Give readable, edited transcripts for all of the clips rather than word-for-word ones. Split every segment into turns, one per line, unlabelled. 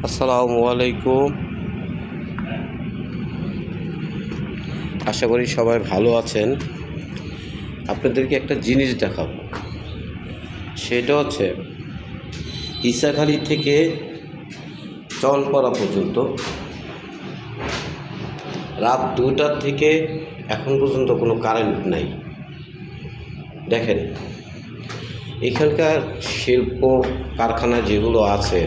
আসসালামু আলাইকুম। আশা করি সবাই ভালো আছেন। আপনাদেরকে একটা জিনিস দেখাবো, সেটা হচ্ছে ইসাখালী থেকে চনপাড়া পর্যন্ত রাত 2টার থেকে এখন পর্যন্ত কোনো কারেন্ট নাই। দেখেন, এখানকার শিল্প কারখানা যেগুলো আছে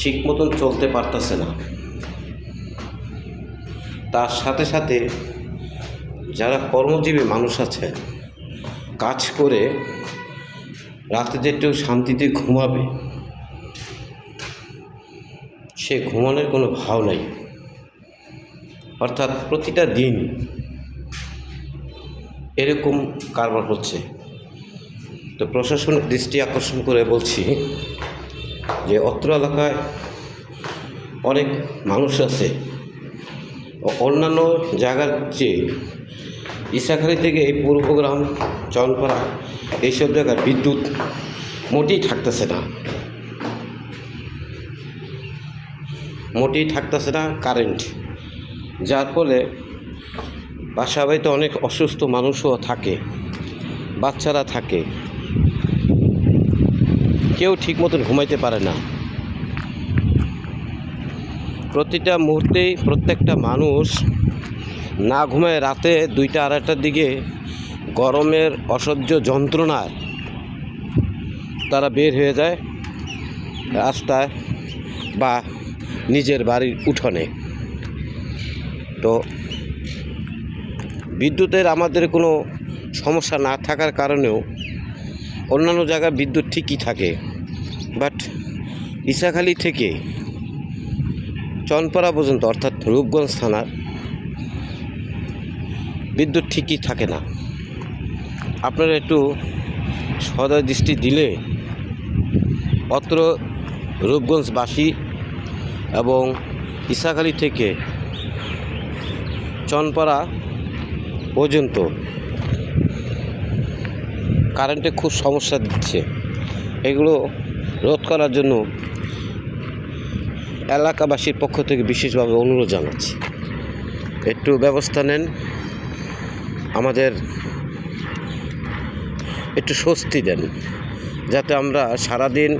ঠিক মতন চলতে পারতেছে না। তার সাথে সাথে যারা কর্মজীবী মানুষ আছে, কাজ করে রাতে যে একটু শান্তিতে ঘুমাবে, সে ঘুমানোর কোনো ভাও নাই। অর্থাৎ প্রতিটা দিন এরকম কারবার হচ্ছে। তো প্রশাসনের দৃষ্টি আকর্ষণ করে বলছি যে অত্র এলাকায় অনেক মানুষ আছে, অন্যান্য জায়গার চেয়ে ইসাখালী থেকে এই পূর্বগ্রাম, চনপাড়া এইসব জায়গায় বিদ্যুৎ মোটেই থাকতেছে না, কারেন্ট। যার ফলে বাসা বাড়িতে অনেক অসুস্থ মানুষও থাকে, বাচ্চারা থাকে, কেউ ঠিক মতন ঘুমাইতে পারে না। প্রতিটা মুহূর্তেই প্রত্যেকটা মানুষ না ঘুমায় রাতে 2টা-2:30টার দিকে গরমের অসহ্য যন্ত্রণায় তারা বের হয়ে যায় রাস্তায় বা নিজের বাড়ির উঠোনে। তো বিদ্যুতের আমাদের কোনো সমস্যা না থাকার কারণেও অন্যান্য জায়গায় বিদ্যুৎ ঠিকই থাকে, বাট ইসাখালী থেকে চনপাড়া পর্যন্ত অর্থাৎ রূপগঞ্জ থানার বিদ্যুৎ ঠিকই থাকে না। আপনারা একটু সদয় দৃষ্টি দিলে অত্র রূপগঞ্জবাসী এবং ইসাখালী থেকে চনপাড়া পর্যন্ত কারেন্টে খুব সমস্যা দিচ্ছে। এগুলো রোধ করার জন্য এলাকাবাসীর পক্ষ থেকে বিশেষভাবে অনুরোধ জানাচ্ছি, একটু ব্যবস্থা নেন, আমাদের একটু স্বস্তি দেন, যাতে আমরা সারাদিন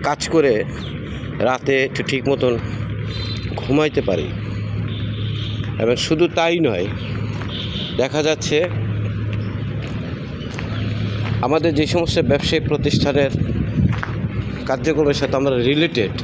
কাজ করে রাতে একটু ঠিক মতন ঘুমাইতে পারি। এবং শুধু তাই নয়, দেখা যাচ্ছে আমাদের যে সমস্ত ব্যবসায়িক প্রতিষ্ঠানের কার্যক্রমের সাথে আমরা রিলেটেড,